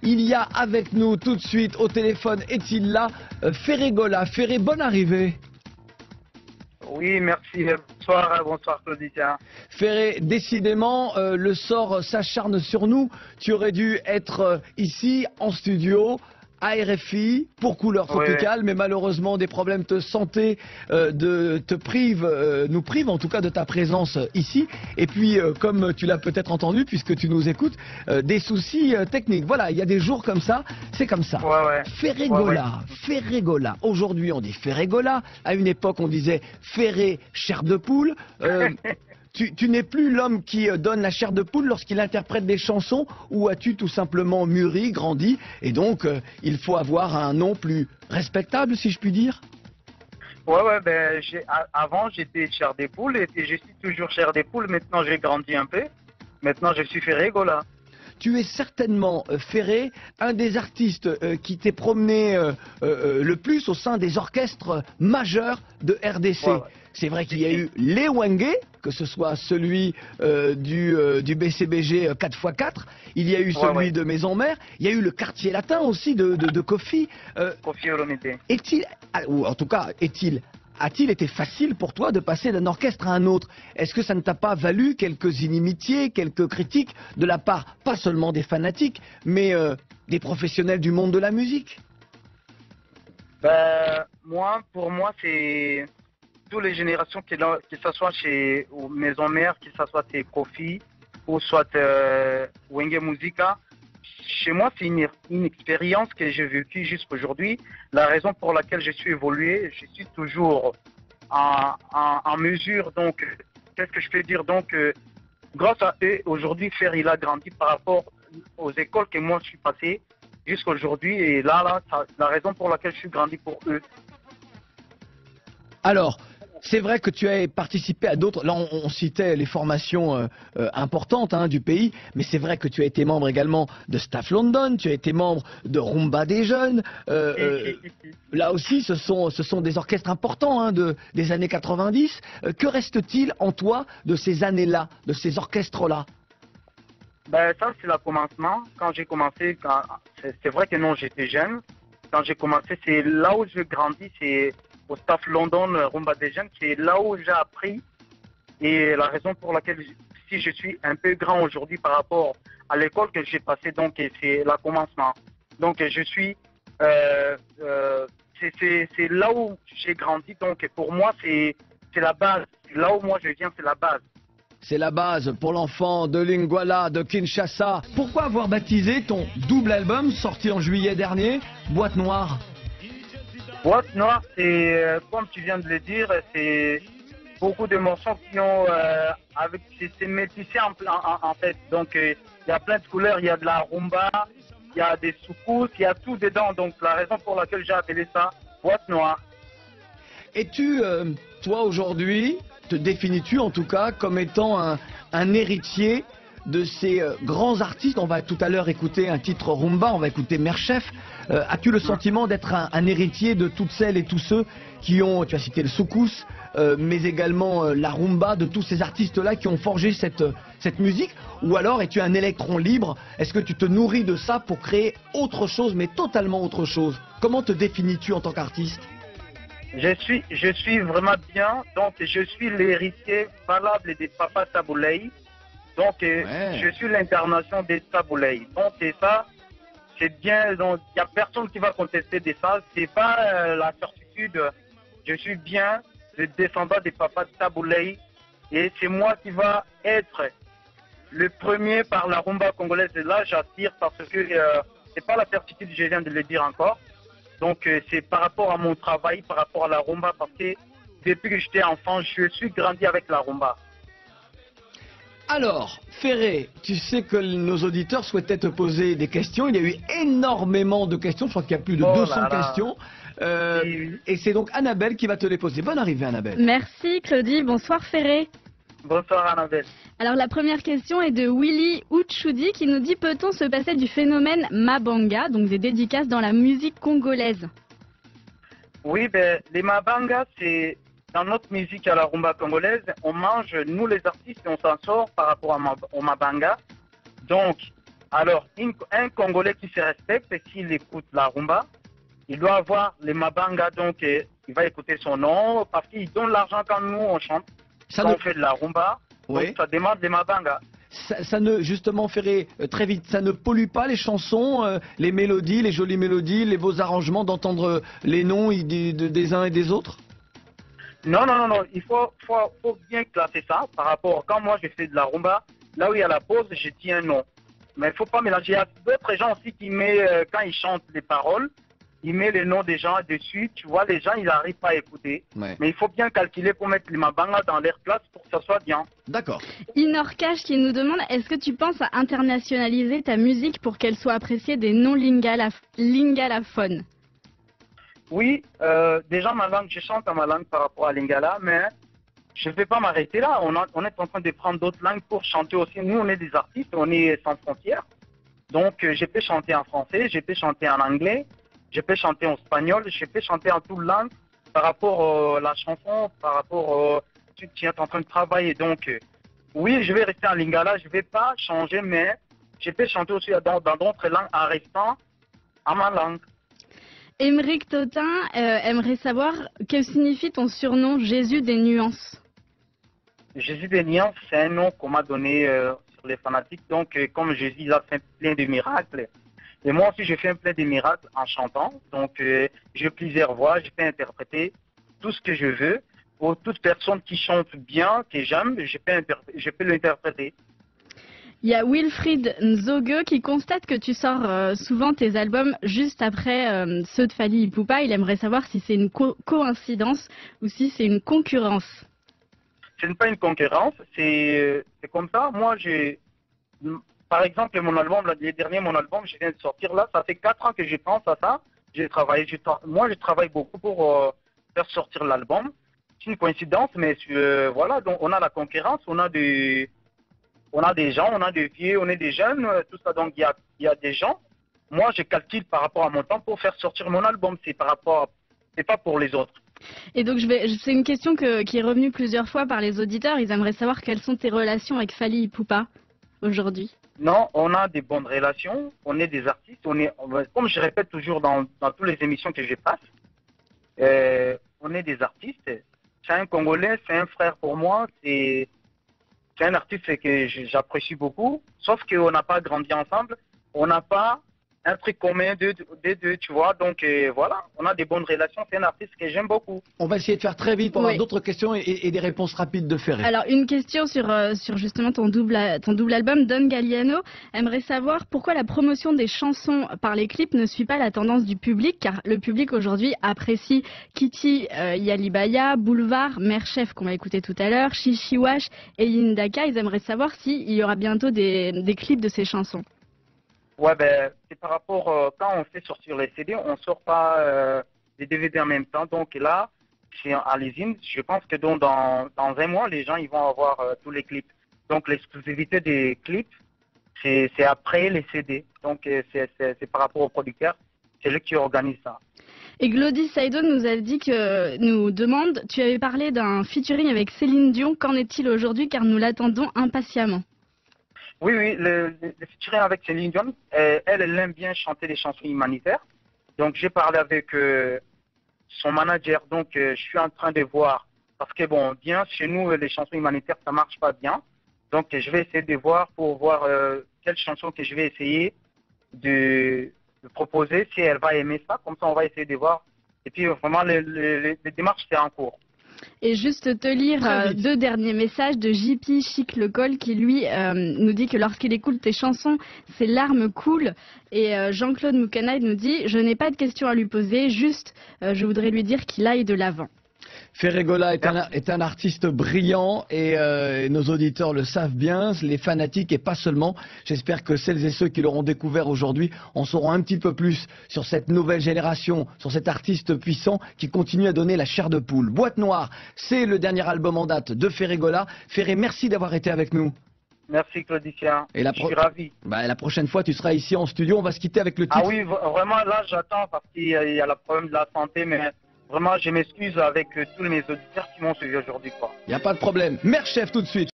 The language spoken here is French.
Il y a avec nous tout de suite au téléphone, est-il là, Ferré Gola. Ferré, bonne arrivée. Oui, merci. Bonsoir Claudia. Ferré, décidément, le sort s'acharne sur nous. Tu aurais dû être ici, en studio, à RFI, pour Couleur Tropicale, mais malheureusement, des problèmes de santé nous privent en tout cas de ta présence ici. Et puis, comme tu l'as peut-être entendu, puisque tu nous écoutes, des soucis techniques. Voilà, il y a des jours comme ça, c'est comme ça. Ferré Gola, Ferré Gola. Aujourd'hui, on dit Ferré Gola. À une époque, on disait Ferré chair de poule. Tu n'es plus l'homme qui donne la chair de poule lorsqu'il interprète des chansons, ou as-tu tout simplement mûri, grandi, et donc il faut avoir un nom plus respectable, si je puis dire? Avant j'étais chair des poules et je suis toujours chair des poules. Maintenant j'ai grandi un peu. Maintenant je suis Ferré Gola. Tu es certainement, Ferré, un des artistes qui t'est promené le plus au sein des orchestres majeurs de RDC. C'est vrai qu'il y a eu les Wenge, que ce soit celui du BCBG 4x4, il y a eu celui de Maison Mère, il y a eu le quartier latin aussi de Kofi. Kofi Olomide. Ou en tout cas, a-t-il été facile pour toi de passer d'un orchestre à un autre? Est-ce que ça ne t'a pas valu quelques inimitiés, quelques critiques de la part, pas seulement des fanatiques, mais des professionnels du monde de la musique? Pour moi, c'est toutes les générations, que ce soit chez Maison Mère, que ce soit chez Kofi, ou soit Wenge Musica. Chez moi, c'est une expérience que j'ai vécue jusqu'à aujourd'hui. La raison pour laquelle je suis évolué, je suis toujours en mesure. Donc, qu'est-ce que je peux dire? Donc, grâce à eux, aujourd'hui, il a grandi par rapport aux écoles que moi je suis passé jusqu'à aujourd'hui. Et là, la raison pour laquelle je suis grandi pour eux. Alors, c'est vrai que tu as participé à d'autres. Là, on citait les formations importantes du pays, mais c'est vrai que tu as été membre également de Staff London, tu as été membre de Rumba des Jeunes. Là aussi, ce sont des orchestres importants des années 90. Que reste-t-il en toi de ces années-là, de ces orchestres-là? Ça, c'est le commencement. Quand j'ai commencé, c'est vrai que non, j'étais jeune. Quand j'ai commencé, c'est là où je grandis, c'est au Staff London, Rumba des Jeunes, c'est là où j'ai appris. Et la raison pour laquelle, si je suis un peu grand aujourd'hui par rapport à l'école que j'ai passée, donc c'est le commencement. Donc je suis, c'est là où j'ai grandi. Donc pour moi, c'est la base. Là où moi je viens, c'est la base. C'est la base pour l'enfant de Lingwala, de Kinshasa. Pourquoi avoir baptisé ton double album sorti en juillet dernier, Boîte Noire? Boîte Noire, c'est, comme tu viens de le dire, c'est beaucoup de morceaux qui ont, c'est métissé en fait. Donc, il y a plein de couleurs, il y a de la rumba, il y a des soukous, il y a tout dedans. Donc, la raison pour laquelle j'ai appelé ça Boîte Noire. Et toi aujourd'hui, te définis-tu en tout cas comme étant un héritier de ces grands artistes? On va tout à l'heure écouter un titre rumba, on va écouter Mère Chef. As-tu le sentiment d'être un héritier de toutes celles et tous ceux qui ont, tu as cité le soukous, mais également la rumba, de tous ces artistes-là qui ont forgé cette musique? Ou alors es-tu un électron libre? Est-ce que tu te nourris de ça pour créer autre chose, mais totalement autre chose? Comment te définis-tu en tant qu'artiste? Je suis vraiment bien, donc je suis l'héritier valable des Papa Tabouley. Donc je suis l'incarnation des Tabouley. Donc c'est ça, c'est bien, donc il n'y a personne qui va contester de ça. C'est pas la certitude. Je suis bien le descendant des Papa Tabouley et c'est moi qui va être le premier par la rumba congolaise. Et là j'attire parce que c'est pas la certitude, je viens de le dire encore. Donc c'est par rapport à mon travail, par rapport à la rumba, parce que depuis que j'étais enfant, je suis grandi avec la rumba. Alors, Ferré, tu sais que nos auditeurs souhaitaient te poser des questions. Il y a eu énormément de questions, je crois qu'il y a plus de 200 questions. Et c'est donc Annabelle qui va te les poser. Bonne arrivée, Annabelle. Merci Claudie, bonsoir Ferré. Bonsoir Annabelle. Alors la première question est de Willy Ouchoudi qui nous dit: peut-on se passer du phénomène Mabanga, donc des dédicaces dans la musique congolaise? Oui, les Mabanga, c'est dans notre musique à la rumba congolaise, on mange, nous les artistes, on s'en sort par rapport au Mabanga. Donc, Alors, un Congolais qui se respecte, s'il écoute la rumba, il doit avoir les Mabanga, donc il va écouter son nom, parce qu'il donne l'argent quand nous on chante, quand on fait de la rumba, oui. Donc ça demande les Mabanga. Ça ne, justement, Ferré, très vite, ça ne pollue pas les chansons, les mélodies, les jolies mélodies, les beaux arrangements, d'entendre les noms des uns et des autres? Non, il faut bien classer ça par rapport, quand moi je fais de la rumba, là où il y a la pause, je dis un nom. Mais il ne faut pas mélanger. Il y a d'autres gens aussi qui mettent, quand ils chantent les paroles, ils mettent les noms des gens dessus. Tu vois, les gens, ils n'arrivent pas à écouter. Ouais. Mais il faut bien calculer pour mettre les Mabanga dans leur place pour que ça soit bien. D'accord. Inorcash qui nous demande, est-ce que tu penses à internationaliser ta musique pour qu'elle soit appréciée des non-lingalaphones? Oui, déjà ma langue, je chante à ma langue par rapport à Lingala, mais je ne vais pas m'arrêter là. On est en train de prendre d'autres langues pour chanter aussi. Nous, on est des artistes, on est sans frontières. Donc, je peux chanter en français, je peux chanter en anglais, je peux chanter en espagnol, je peux chanter en toute langue par rapport à la chanson, par rapport à tu es en train de travailler. Donc, oui, je vais rester en Lingala, je ne vais pas changer, mais je peux chanter aussi dans d'autres langues en restant à ma langue. Émeric Totin aimerait savoir que signifie ton surnom Jésus des nuances. Jésus des nuances, c'est un nom qu'on m'a donné sur les fanatiques. Donc, comme Jésus, il a fait plein de miracles. Et moi aussi, je fais plein de miracles en chantant. Donc, j'ai plusieurs voix, je peux interpréter tout ce que je veux. Pour toute personne qui chante bien, que j'aime, je peux l'interpréter. Il y a Wilfried Nzogue qui constate que tu sors souvent tes albums juste après ceux de Fally Ipupa. Il aimerait savoir si c'est une coïncidence ou si c'est une concurrence. Ce n'est pas une concurrence, c'est comme ça. Moi, par exemple, mon album, l'année dernière, mon album, je viens de sortir là, ça fait 4 ans que je pense à ça. Moi, je travaille beaucoup pour faire sortir l'album. C'est une coïncidence, mais voilà, donc on a la concurrence, on a des gens, on a des vieux, on est des jeunes, tout ça, donc il y a des gens. Moi, je calcule par rapport à mon temps pour faire sortir mon album, c'est pas pour les autres. Et donc, c'est une question qui est revenue plusieurs fois par les auditeurs. Ils aimeraient savoir quelles sont tes relations avec Fally Ipupa aujourd'hui. Non, on a des bonnes relations, on est des artistes, comme je répète toujours dans toutes les émissions que je passe, on est des artistes. C'est un Congolais, c'est un frère pour moi, c'est un artiste que j'apprécie beaucoup, sauf qu'on n'a pas grandi ensemble, on n'a pas un truc commun des deux, tu vois. Donc voilà, on a des bonnes relations, c'est un artiste que j'aime beaucoup. On va essayer de faire très vite pour avoir d'autres questions et des réponses rapides de Ferré. Alors, une question sur justement ton double album. Don Galliano aimerait savoir pourquoi la promotion des chansons par les clips ne suit pas la tendance du public, car le public aujourd'hui apprécie Kitty Yalibaya, Boulevard, Mère Chef qu'on va écouter tout à l'heure, Chichiwash et Yindaka. Ils aimeraient savoir s'il y aura bientôt des clips de ces chansons. Ouais, ben, c'est par rapport, quand on fait sortir les CD, on sort pas les DVD en même temps. Donc là, c'est à l'usine. Je pense que dans un mois, les gens ils vont avoir tous les clips. Donc l'exclusivité des clips, c'est après les CD. Donc c'est par rapport au producteur, c'est lui qui organise ça. Et Glody Saido nous demande, tu avais parlé d'un featuring avec Céline Dion, qu'en est-il aujourd'hui car nous l'attendons impatiemment. Oui, le featuring avec Céline Dion, elle aime bien chanter des chansons humanitaires. Donc j'ai parlé avec son manager, donc je suis en train de voir, parce que bon, bien chez nous, les chansons humanitaires, ça marche pas bien. Donc je vais essayer de voir pour voir quelle chanson que je vais essayer de proposer, si elle va aimer ça, comme ça on va essayer de voir. Et puis vraiment, les démarches, c'est en cours. Et juste te lire 2 derniers messages de JP Chic Le Col qui lui nous dit que lorsqu'il écoute tes chansons, ses larmes coulent. Et Jean-Claude Moukanaï nous dit, je n'ai pas de questions à lui poser, juste je voudrais lui dire qu'il aille de l'avant. Ferré Gola est un artiste brillant et nos auditeurs le savent bien, les fanatiques et pas seulement. J'espère que celles et ceux qui l'auront découvert aujourd'hui en sauront un petit peu plus sur cette nouvelle génération, sur cet artiste puissant qui continue à donner la chair de poule. Boîte Noire, c'est le dernier album en date de Ferré Gola. Ferré, merci d'avoir été avec nous. Merci Claudicien, je suis ravi. La prochaine fois, tu seras ici en studio, on va se quitter avec le titre. Ah oui, vraiment là j'attends parce qu'il y a le problème de la santé, mais... Vraiment, je m'excuse avec tous mes auditeurs qui m'ont suivi aujourd'hui. Il n'y a pas de problème. Mère Chef tout de suite.